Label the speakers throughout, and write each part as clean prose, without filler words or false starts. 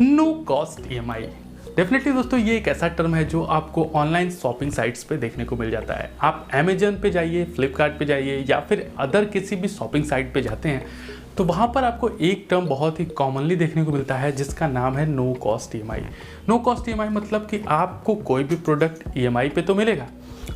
Speaker 1: No cost EMI. Definitely दोस्तों ये एक ऐसा टर्म है जो आपको ऑनलाइन शॉपिंग साइट्स पे देखने को मिल जाता है। आप अमेजन पे जाइए, फ्लिपकार्ट पे जाइए या फिर अदर किसी भी शॉपिंग साइट पे जाते हैं तो वहाँ पर आपको एक टर्म बहुत ही कॉमनली देखने को मिलता है जिसका नाम है no cost EMI. No cost EMI मतलब कि आपको कोई भी प्रोडक्ट ईएमआई पे तो मिलेगा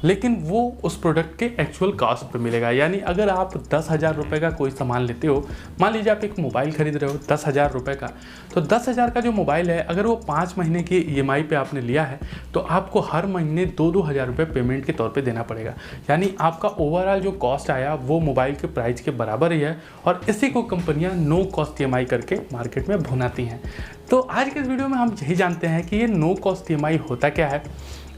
Speaker 1: लेकिन वो उस प्रोडक्ट के एक्चुअल कॉस्ट पे मिलेगा। यानी अगर आप 10,000 रुपये का कोई सामान लेते हो, मान लीजिए आप एक मोबाइल खरीद रहे हो 10,000 रुपये का, तो 10,000 का जो मोबाइल है अगर वो 5 महीने की ईएमआई पे आपने लिया है तो आपको हर महीने 2-2 हज़ार रुपये पेमेंट के तौर पे देना पड़ेगा। यानी आपका ओवरऑल जो कॉस्ट आया वो मोबाइल के प्राइस के बराबर ही है और इसी को कंपनियाँ नो कॉस्ट ईएमआई करके मार्केट में भुनाती हैं। तो आज के इस वीडियो में हम यही जानते हैं कि ये नो कॉस्ट ईएमआई होता क्या है,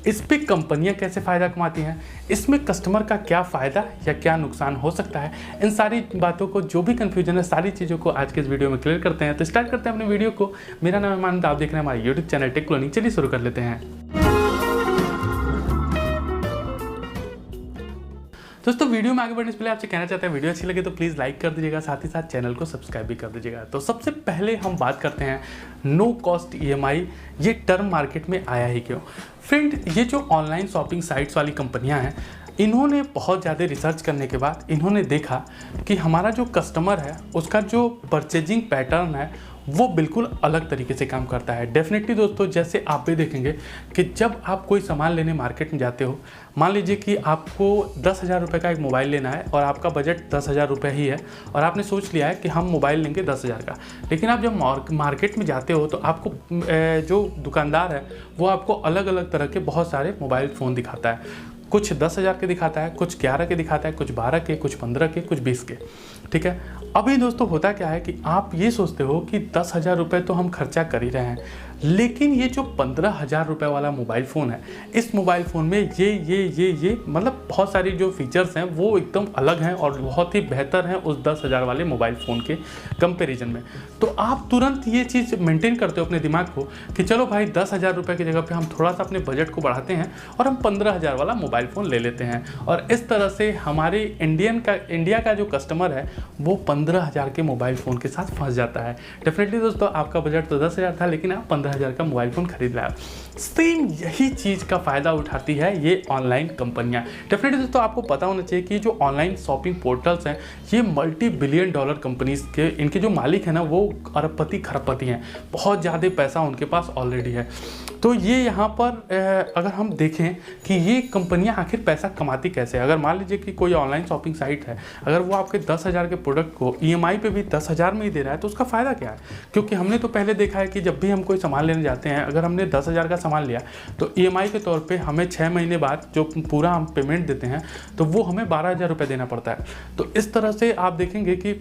Speaker 1: इस पे कंपनियां कैसे फ़ायदा कमाती हैं, इसमें कस्टमर का क्या फ़ायदा या क्या नुकसान हो सकता है, इन सारी बातों को जो भी कन्फ्यूजन है सारी चीज़ों को आज के इस वीडियो में क्लियर करते हैं। तो स्टार्ट करते हैं अपने वीडियो को। मेरा नाम है मानंद, आप देख रहे हैं हमारे यूट्यूब चैनल टेक क्लोनिंग। चलिए शुरू कर लेते हैं। दोस्तों वीडियो में आगे बढ़ने से पहले आपसे कहना चाहते हैं वीडियो अच्छी लगे तो प्लीज़ लाइक कर दीजिएगा, साथ ही साथ चैनल को सब्सक्राइब भी कर दीजिएगा। तो सबसे पहले हम बात करते हैं नो कॉस्ट ईएमआई ये टर्म मार्केट में आया ही क्यों। फ्रेंड, ये जो ऑनलाइन शॉपिंग साइट्स वाली कंपनियां हैं इन्होंने बहुत ज़्यादा रिसर्च करने के बाद इन्होंने देखा कि हमारा जो कस्टमर है उसका जो परचेजिंग पैटर्न है वो बिल्कुल अलग तरीके से काम करता है। डेफिनेटली दोस्तों, जैसे आप भी देखेंगे कि जब आप कोई सामान लेने मार्केट में जाते हो, मान लीजिए कि आपको 10,000 रुपये का एक मोबाइल लेना है और आपका बजट 10,000 रुपये ही है और आपने सोच लिया है कि हम मोबाइल लेंगे 10,000 का। लेकिन आप जब मार्केट में जाते हो तो आपको जो दुकानदार है वो आपको अलग अलग तरह के बहुत सारे मोबाइल फ़ोन दिखाता है। कुछ 10,000 के दिखाता है, कुछ 11 के दिखाता है, कुछ 12 के, कुछ 15 के, कुछ 20 के। ठीक है, अभी दोस्तों होता क्या है कि आप ये सोचते हो कि 10,000 रुपये तो हम खर्चा कर ही रहे हैं, लेकिन ये जो 15,000 रुपये वाला मोबाइल फ़ोन है इस मोबाइल फ़ोन में ये मतलब बहुत सारी जो फीचर्स हैं वो एकदम अलग हैं और बहुत ही बेहतर हैं उस 10,000 वाले मोबाइल फ़ोन के कंपैरिजन में। तो आप तुरंत ये चीज़ मेंटेन करते हो अपने दिमाग को कि चलो भाई 10,000 रुपये की जगह पे हम थोड़ा सा अपने बजट को बढ़ाते हैं और हम 15,000 वाला मोबाइल फ़ोन ले लेते हैं। और इस तरह से हमारे इंडिया का जो कस्टमर है वो 15,000 के मोबाइल फ़ोन के साथ फंस जाता है। डेफिनेटली दोस्तों, आपका बजट तो 10,000 था लेकिन आप 15,000 का मोबाइल फ़ोन खरीद लाया। सेम यही चीज़ का फ़ायदा उठाती है ये ऑनलाइन कंपनियां। डेफिनेटली दोस्तों, आपको पता होना चाहिए कि जो ऑनलाइन शॉपिंग पोर्टल्स हैं ये मल्टी-बिलियन डॉलर कंपनीज के इनके जो मालिक हैं ना वो अरबपति खरबपति हैं, बहुत ज़्यादा पैसा उनके पास ऑलरेडी है। तो ये यहाँ पर अगर हम देखें कि ये कंपनियां आखिर पैसा कमाती कैसे। अगर मान लीजिए कि कोई ऑनलाइन शॉपिंग साइट है, अगर वो आपके 10,000 के प्रोडक्ट को ईएमआई पे भी 10,000 में ही दे रहा है तो उसका फ़ायदा क्या है। क्योंकि हमने तो पहले देखा है कि जब भी हम कोई सामान लेने जाते हैं, अगर हमने 10,000 का सामान लिया तो ईएमआई के तौर पे हमें 6 महीने बाद जो पूरा हम पेमेंट देते हैं तो वो हमें 12,000 रुपये देना पड़ता है। तो इस तरह से आप देखेंगे कि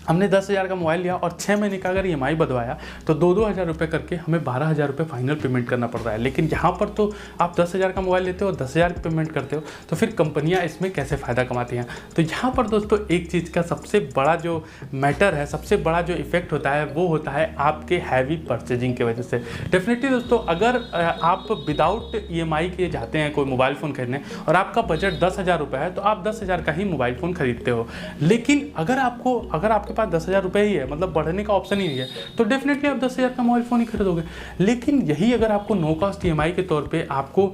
Speaker 1: हमने 10,000 का मोबाइल लिया और 6 महीने का अगर ईएमआई बंधवाया तो 2-2 हज़ार रुपये करके हमें 12,000 रुपये फाइनल पेमेंट करना पड़ रहा है। लेकिन यहाँ पर तो आप 10,000 का मोबाइल लेते हो, 10,000 की पेमेंट करते हो, तो फिर कंपनियाँ इसमें कैसे फ़ायदा कमाती हैं। तो यहाँ पर दोस्तों एक चीज़ का सबसे बड़ा जो मैटर है, सबसे बड़ा जो इफेक्ट होता है वो होता है आपके हैवी परचेजिंग की वजह से। डेफिनेटली दोस्तों, अगर आप विदाउट ईएमआई के जाते हैं कोई मोबाइल फ़ोन खरीदने और आपका बजट 10,000 रुपये है तो आप 10,000 का ही मोबाइल फ़ोन खरीदते हो। लेकिन अगर आपके पास 10,000 रुपये ही है, मतलब बढ़ने का ऑप्शन ही नहीं है, तो डेफिनेटली आप 10,000 का मोबाइल फ़ोन ही खरीदोगे। लेकिन यही अगर आपको नो कॉस्ट ईएमआई के तौर पे आपको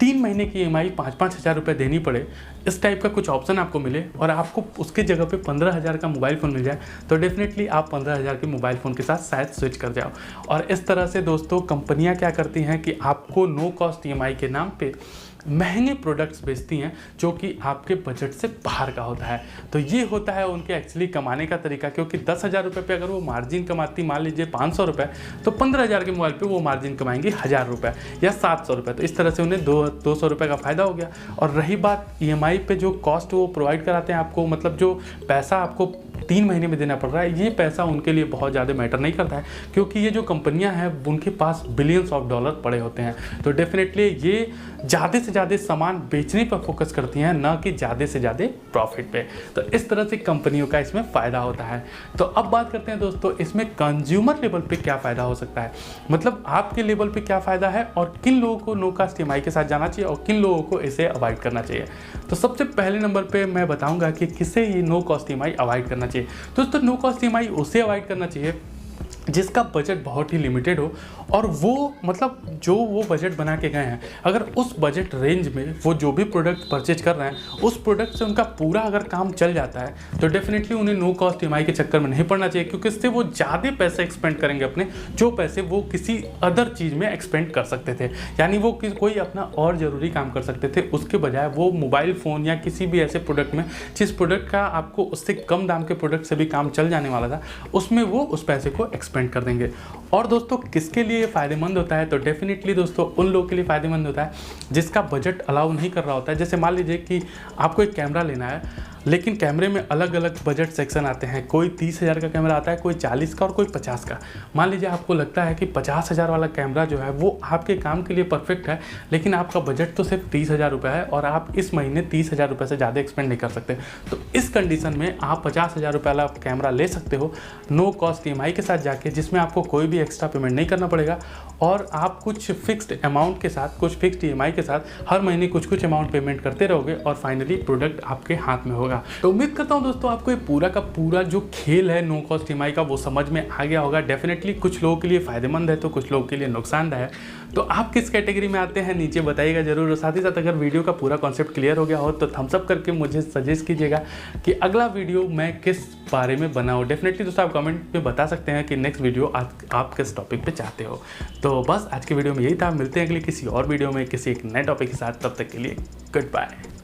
Speaker 1: 3 महीने की ईएमआई 5-5 हज़ार रुपये देनी पड़े, इस टाइप का कुछ ऑप्शन आपको मिले और आपको उसके जगह पे 15,000 का मोबाइल फ़ोन मिल जाए तो डेफिनेटली आप 15,000 के मोबाइल फ़ोन के साथ शायद स्विच कर जाओ। और इस तरह से दोस्तों कंपनियां क्या करती हैं कि आपको नो कॉस्ट ईएमआई के नाम पे महंगे प्रोडक्ट्स बेचती हैं जो कि आपके बजट से बाहर का होता है। तो ये होता है उनके एक्चुअली कमाने का तरीका। क्योंकि 10,000 रुपये पे अगर वो मार्जिन कमाती मान लीजिए 500 रुपये, तो 15,000 के मोबाइल पे वो मार्जिन कमाएंगे 1,000 रुपये या 700 रुपये। तो इस तरह से उन्हें 200 रुपये का फ़ायदा हो गया। और रही बात ईएमआई पे जो कॉस्ट वो प्रोवाइड कराते हैं आपको, मतलब जो पैसा आपको 3 महीने में देना पड़ रहा है, ये पैसा उनके लिए बहुत ज़्यादा मैटर नहीं करता है क्योंकि ये जो कंपनियां हैं उनके पास बिलियंस ऑफ डॉलर पड़े होते हैं। तो डेफिनेटली ये ज़्यादा से ज़्यादा सामान बेचने पर फोकस करती हैं, ना कि ज़्यादा से ज़्यादा प्रॉफिट पे। तो इस तरह से कंपनियों का इसमें फ़ायदा होता है। तो अब बात करते हैं दोस्तों इसमें कंज्यूमर लेवल पे क्या फ़ायदा हो सकता है, मतलब आपके लेवल पे क्या फ़ायदा है और किन लोगों को नो कॉस्ट ईएमआई के साथ जाना चाहिए और किन लोगों को इसे अवॉइड करना चाहिए। तो सबसे पहले नंबर पर मैं बताऊँगा कि किसे ये नो कॉस्ट ईएमआई अवॉइड करना चाहिए। दोस्तों नो कॉस्ट ईएमआई उसे अवॉइड करना चाहिए जिसका बजट बहुत ही लिमिटेड हो और वो मतलब जो वो बजट बना के गए हैं, अगर उस बजट रेंज में वो जो भी प्रोडक्ट परचेज कर रहे हैं उस प्रोडक्ट से उनका पूरा अगर काम चल जाता है तो डेफिनेटली उन्हें नो कॉस्ट ईएमआई के चक्कर में नहीं पड़ना चाहिए, क्योंकि इससे वो ज़्यादा पैसे एक्सपेंड करेंगे अपने, जो पैसे वो किसी अदर चीज़ में एक्सपेंड कर सकते थे। यानी वो कोई अपना और ज़रूरी काम कर सकते थे, उसके बजाय वो मोबाइल फ़ोन या किसी भी ऐसे प्रोडक्ट में जिस प्रोडक्ट का आपको उससे कम दाम के प्रोडक्ट से भी काम चल जाने वाला था उसमें वो उस पैसे को एक्सपेंड कर देंगे। और दोस्तों किसके लिए ये फ़ायदेमंद होता है, तो डेफिनेटली दोस्तों उन लोगों के लिए फ़ायदेमंद होता है जिसका बजट अलाउ नहीं कर रहा होता है। जैसे मान लीजिए कि आपको एक कैमरा लेना है, लेकिन कैमरे में अलग अलग बजट सेक्शन आते हैं, कोई 30,000 का कैमरा आता है, कोई 40 का और कोई 50 का। मान लीजिए आपको लगता है कि 50,000 वाला कैमरा जो है वो आपके काम के लिए परफेक्ट है, लेकिन आपका बजट तो सिर्फ 30,000 रुपये है और आप इस महीने 30,000 रुपये से ज़्यादा एक्सपेंड नहीं कर सकते। तो इस कंडीशन में आप 50,000 रुपये वाला कैमरा ले सकते हो नो कॉस्ट ईएमआई के साथ जाके, जिसमें आपको कोई भी एक्स्ट्रा पेमेंट नहीं करना पड़ेगा और आप कुछ फिक्स्ड अमाउंट के साथ, कुछ फिक्स्ड ईएमआई के साथ हर महीने कुछ अमाउंट पेमेंट करते रहोगे और फाइनली प्रोडक्ट आपके हाथ में होगा। तो उम्मीद करता हूं दोस्तों आपको ये पूरा का पूरा जो खेल है नो कॉस्ट ईएमआई का वो समझ में आ गया होगा। डेफिनेटली कुछ लोगों के लिए फ़ायदेमंद है तो कुछ लोगों के लिए नुकसानदायक है। तो आप किस कैटेगरी में आते हैं नीचे बताइएगा जरूर। और साथ ही साथ अगर वीडियो का पूरा कॉन्सेप्ट क्लियर हो गया हो तो थम्स अप करके मुझे सजेस्ट कीजिएगा कि अगला वीडियो मैं किस बारे में बनाऊँ। डेफिनेटली दोस्तों आप कमेंट में बता सकते हैं कि नेक्स्ट वीडियो आप किस टॉपिक पे चाहते हो। तो बस आज के वीडियो में यही था, मिलते हैं अगले किसी और वीडियो में किसी एक नए टॉपिक के साथ। तब तक के लिए गुड बाय।